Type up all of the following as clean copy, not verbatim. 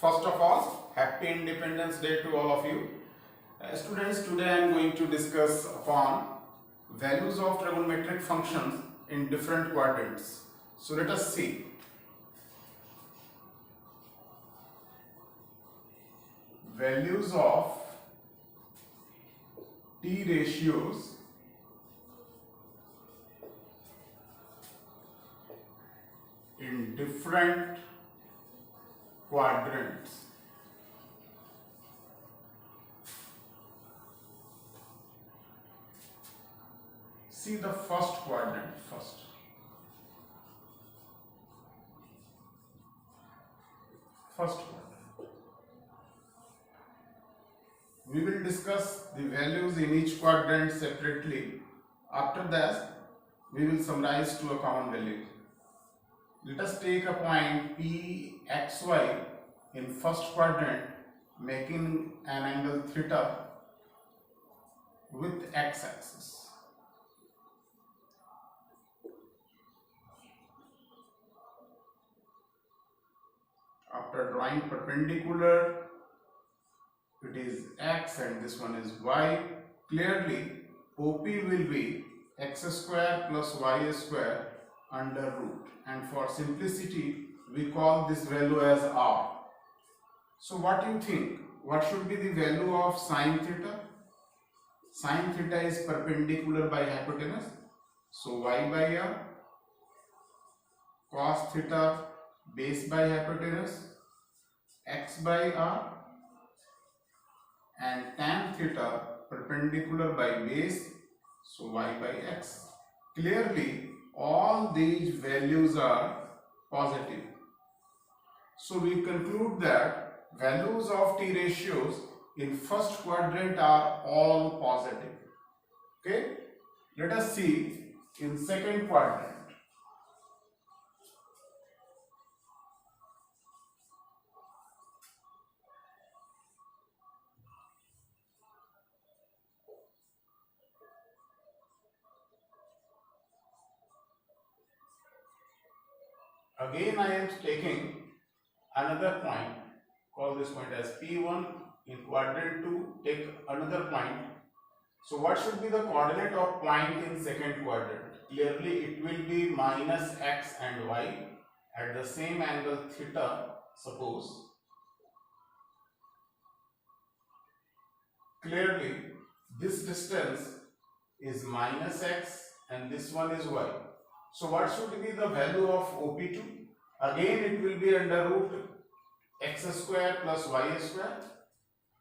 First of all, happy Independence Day to all of you. Students, today I am going to discuss upon values of trigonometric functions in different quadrants. So let us see. Values of t ratios in different quadrants. See the first quadrant first. First quadrant. We will discuss the values in each quadrant separately. After that, we will summarize to a common value. Let us take a point PXY in first quadrant, making an angle theta with x-axis. After drawing perpendicular, it is x and this one is y. Clearly, OP will be x square plus y square under root, and for simplicity we call this value as r. So what do you think? What should be the value of sine theta? Sine theta is perpendicular by hypotenuse, so y by r. Cos theta base by hypotenuse, x by r. And tan theta perpendicular by base, so y by x. Clearly all these values are positive. So we conclude that values of t ratios in first quadrant are all positive. Okay, let us see in second quadrant. Again I am taking another point, call this point as P1. In quadrant 2, take another point. So what should be the coordinate of point in second quadrant? Clearly it will be minus x and y at the same angle theta, suppose. Clearly this distance is minus x and this one is y. So what should be the value of OP2? Again it will be under root x square plus y square,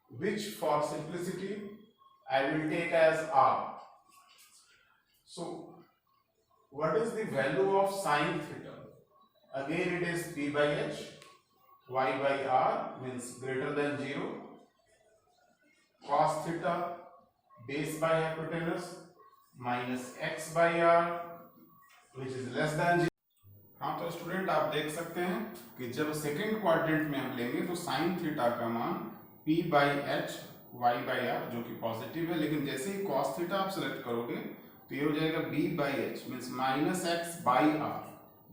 which for simplicity I will take as r. So what is the value of sine theta? Again it is p by h, y by r means greater than 0. Cos theta base by hypotenuse minus x by r which is less than 0. हाँ, तो student आप देख सकते हैं कि जब second quadrant में हम लेंगे तो साइन थीटा का मान p by h y by r जो कि पॉजिटिव है, लेकिन जैसे ही कॉस थीटा आप सेलेक्ट करोगे तो ये हो जाएगा b by h means minus x by r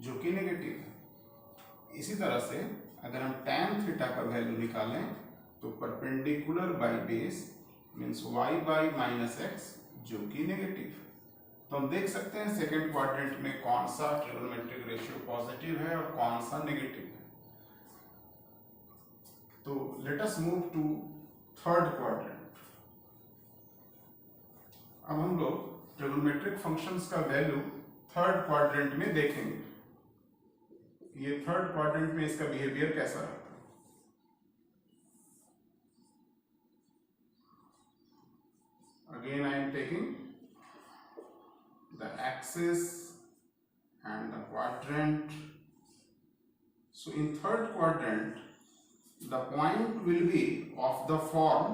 जो कि नेगेटिव है। इसी तरह से अगर हम tan थीटा का वैल्यू निकालें तो perpendicular by base means y by minus x जो कि नेगेटिव है। तो हम देख सकते हैं सेकेंड क्वाड्रेंट में कौन सा ट्रिगोनोमेट्रिक रेशियो पॉजिटिव है और कौन सा नेगेटिव है। तो let us move to third quadrant. अब हम लोग ट्रिगोनोमेट्रिक फंक्शंस का वैल्यू थर्ड क्वाड्रेंट में देखेंगे। ये थर्ड क्वाड्रेंट में इसका बिहेवियर कैसा रहता है। Again I am taking the axis and the quadrant. So in third quadrant the point will be of the form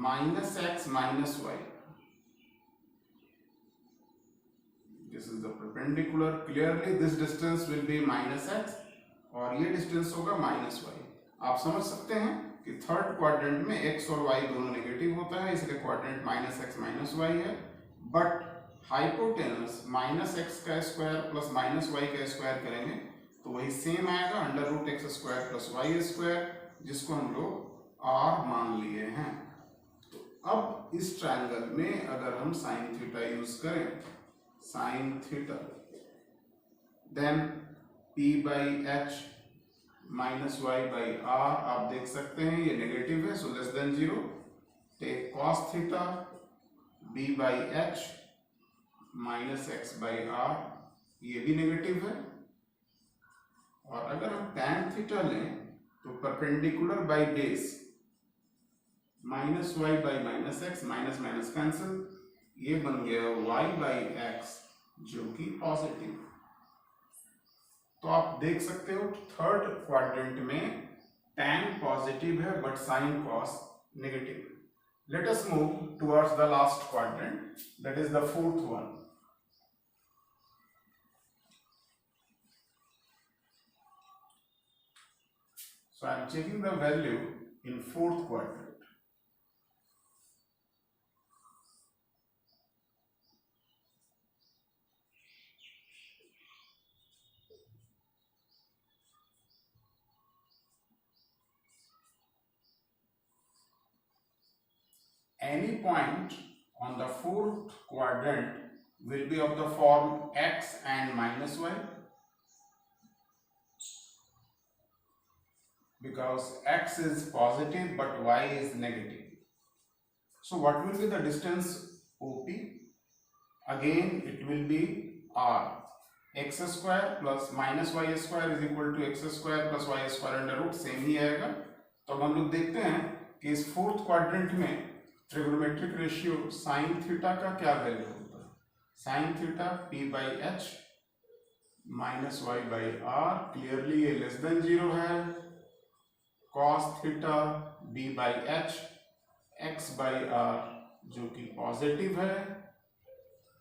minus x minus y. This is the perpendicular. Clearly this distance will be minus x और ये distance होगा minus y. आप समझ सकते हैं कि third quadrant में x और y दोनों नेगेटिव होता है, इसलिए quadrant minus x minus y है। बट हाइपोटेनस माइनस एक्स का स्क्वायर प्लस माइनस वाई का स्क्वायर करेंगे तो वही सेम आएगा, under root x square plus y square, जिसको हम लोग आर मान लिए हैं। तो अब इस ट्रायंगल में अगर हम साइन थीटा यूज करें, sine theta, then p by h minus y by r, आप देख सकते हैं ये नेगेटिव है, so less than zero. Take cos theta b by h minus x by r, ये भी नेगेटिव है। और अगर हम tan थीटा लें तो perpendicular by base minus y by minus x, minus minus cancel, ये बन गया वाई बाई एक्स जो कि पॉजिटिव। तो आप देख सकते हो थर्ड क्वाड्रेंट में tan पॉजिटिव है but sine cos negative. Late us move towards the last quadrant, that is the fourth one. So I am checking the value in fourth quadrant. Any point on the fourth quadrant will be of the form x and minus y, because x is positive but y is negative. So what will be the distance OP? Again it will be r, x square plus minus y square is equal to x square plus y square under root, same ही आएगा। तो हम लोग देखते हैं कि इस fourth quadrant में ट्रिगोनोमेट्रिक रेशियो साइन थीटा का क्या वैल्यू होता है। Sine theta p by h minus y by r, clearly ये लेस देन जीरो है। cos theta b by h x by r जो कि पॉजिटिव है,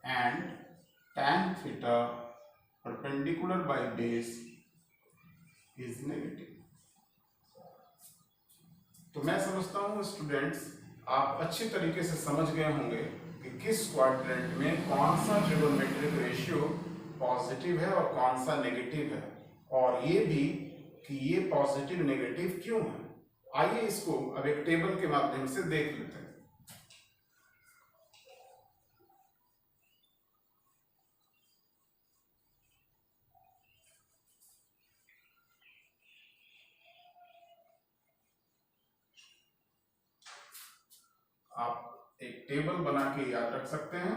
and tan theta perpendicular by base is negative. तो मैं समझता हूं स्टूडेंट्स आप अच्छी तरीके से समझ गए होंगे कि किस क्वाड्रेंट में कौन सा ट्रिगोनोमेट्रिक रेशियो पॉजिटिव है और कौन सा नेगेटिव है, और ये भी कि ये पॉजिटिव नेगेटिव क्यों है। आइए इसको अब एक टेबल के माध्यम से देख लेते हैं। आप एक टेबल बना के याद रख सकते हैं,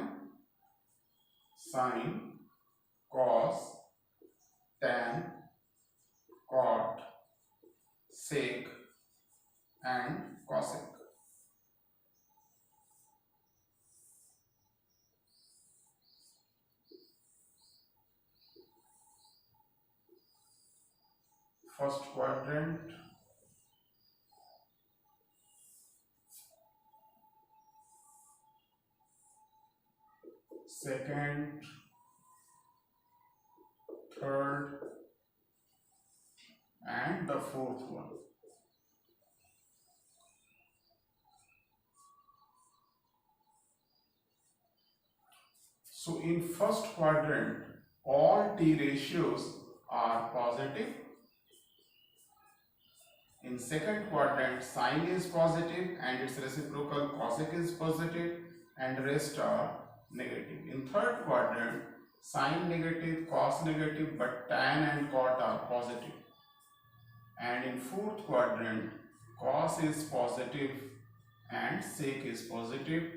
sine, cos, tan, cot, sec and cosec. First quadrant, second, third and the fourth one. So in first quadrant all t ratios are positive. In second quadrant sine is positive and its reciprocal cosec is positive and rest are negative. In third quadrant sine negative, cos negative, but tan and cot are positive. And in fourth quadrant cos is positive and sec is positive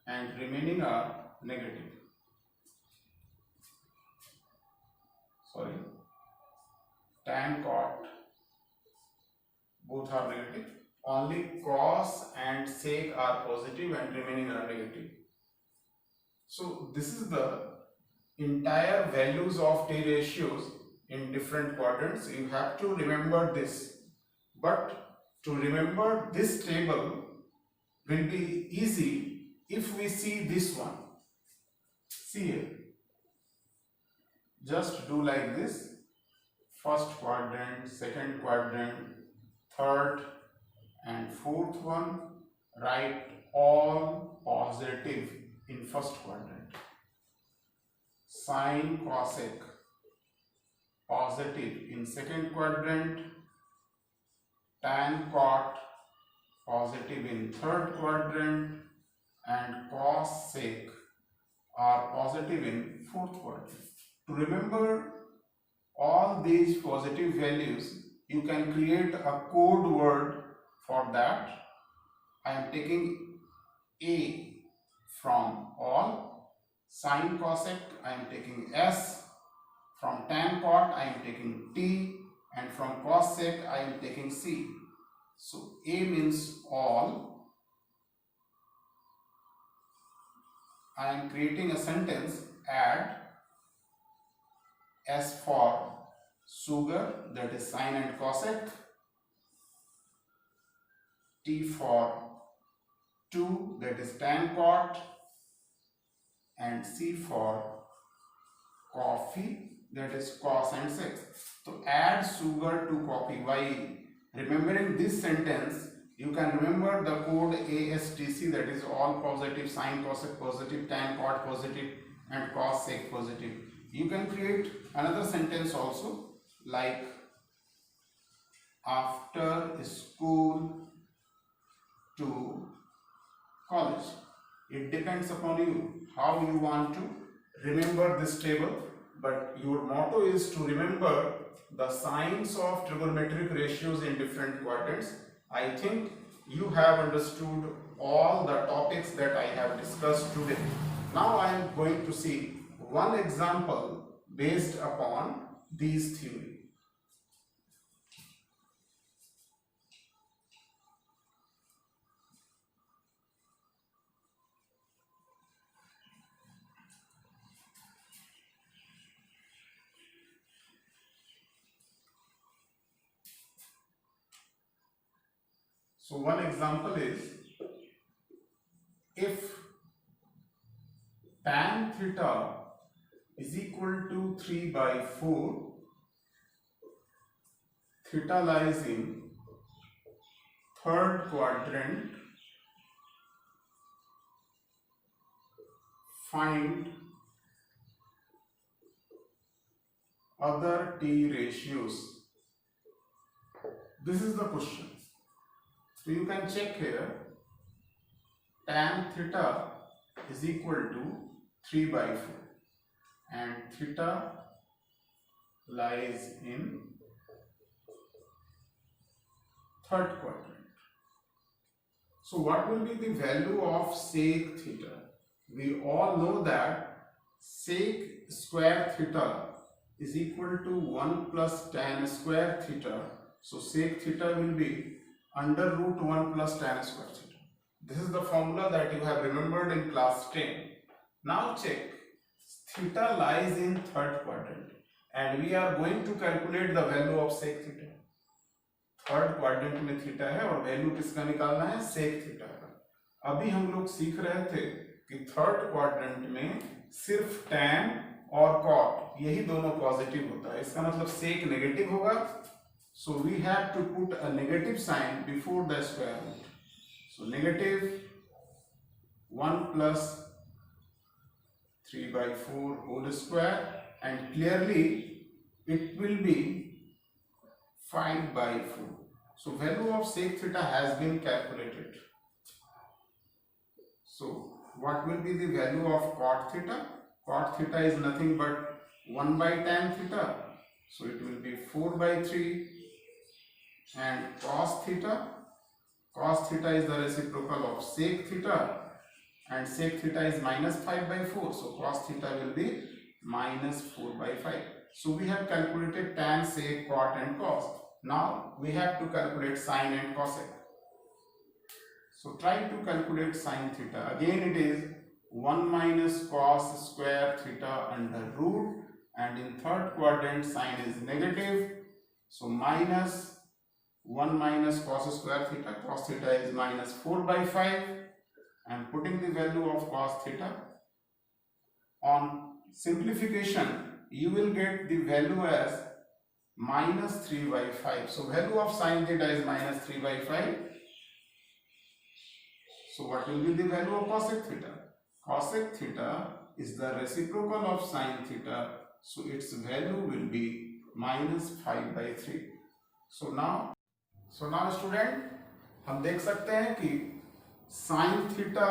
and remaining are negative. Sorry, tan, cot both are negative. Only cos and sec are positive and remaining are negative. So this is the entire values of t ratios in different quadrants. You have to remember this, but to remember this table will be easy if we see this one. See here, just do like this: first quadrant, second quadrant, third and fourth one. Write all positive in first quadrant. Sine, cosec positive in second quadrant, tan cot positive in third quadrant and cos sec are positive in fourth quadrant. To remember all these positive values, you can create a code word for that. I am taking A from all, sin cosec I am taking S, from tan cot I am taking T, and from cos sec I am taking C. So A means all. I am creating a sentence, add S for sugar, that is sin and cosec, T for 2, that is tan cot, and C for coffee, that is cos and sec. So add sugar to coffee. By remembering this sentence, you can remember the code ASTC, that is all positive, sin cosec positive, tan cot positive, and cos sec positive. You can create another sentence also, like after school to college. It depends upon you how you want to remember this table, but your motto is to remember the signs of trigonometric ratios in different quadrants. I think you have understood all the topics that I have discussed today. Now I am going to see one example based upon these theories. So one example is, if tan theta is equal to 3 by 4, theta lies in third quadrant, find other t ratios. This is the question. So you can check here, tan theta is equal to 3 by 4 and theta lies in third quadrant. So what will be the value of sec theta? We all know that sec square theta is equal to 1 plus tan square theta. So sec theta will be under root 1 plus tan square theta. This is the formula that you have remembered in class 10. Now check, theta lies in third quadrant and we are going to calculate the value of sec theta. Third quadrant में theta है और value किसका निकालना है, sec theta का। अभी हम लोग सीख रहे थे कि थर्ड क्वाड्रेंट में सिर्फ टैन और कॉट यही दोनों पॉजिटिव होता है, इसका मतलब सेक नेगेटिव होगा। So we have to put a negative sign before the square root. So negative 1 plus 3 by 4 whole square and clearly it will be 5 by 4. So value of sec theta has been calculated. So what will be the value of cot theta? Cot theta is nothing but 1 by tan theta. So it will be 4 by 3. And cos theta? Cos theta is the reciprocal of sec theta. And sec theta is minus 5 by 4. So cos theta will be minus 4 by 5. So we have calculated tan, sec, cot and cos. Now we have to calculate sin and cosec. So try to calculate sin theta. Again it is 1 minus cos square theta under root, and in third quadrant sin is negative. So minus 1 minus cos square theta, cos theta is minus 4 by 5, and putting the value of cos theta on simplification you will get the value as minus 3 by 5. So value of sin theta is minus 3 by 5. So what will be the value of cosec theta? Cosec theta is the reciprocal of sin theta. So its value will be minus 5 by 3. So now so now student हम देख सकते हैं कि sine theta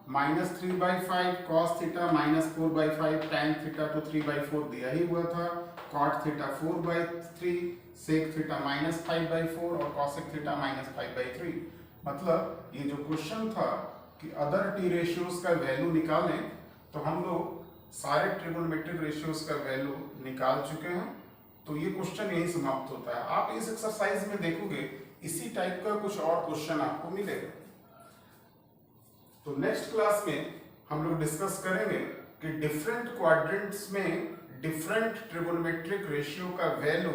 -3/5, cos theta -4/5, tan theta तो 3/4 दिया ही हुआ था, cot theta 4/3, sec theta -5/4 और कॉसेक थीटा -5/3। मतलब ये जो क्वेश्चन था कि अदर टी रेशियोज का वैल्यू निकालें, तो हम लोग सारे ट्रिगोनोमेट्रिक रेशियोज का वैल्यू निकाल चुके हैं। तो ये क्वेश्चन यही समाप्त होता है। आप इस एक्सरसाइज में देखोगे इसी टाइप का कुछ और क्वेश्चन आपको मिलेगा। तो नेक्स्ट क्लास में हम लोग डिस्कस करेंगे कि डिफरेंट क्वाड्रेंट्स में डिफरेंट ट्रिगोनोमेट्रिक रेशियो का वैल्यू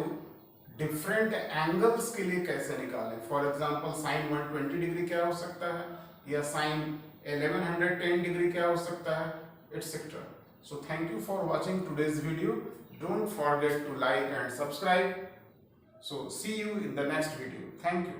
डिफरेंट एंगल्स के लिए कैसे निकालें। फॉर एग्जांपल साइन 120 डिग्री क्या हो सकता है, या साइन 1110 डिग्री क्या हो सकता है, etcetera. So thank you for watching today's video. Don't forget to like and subscribe. So see you in the next video. Thank you.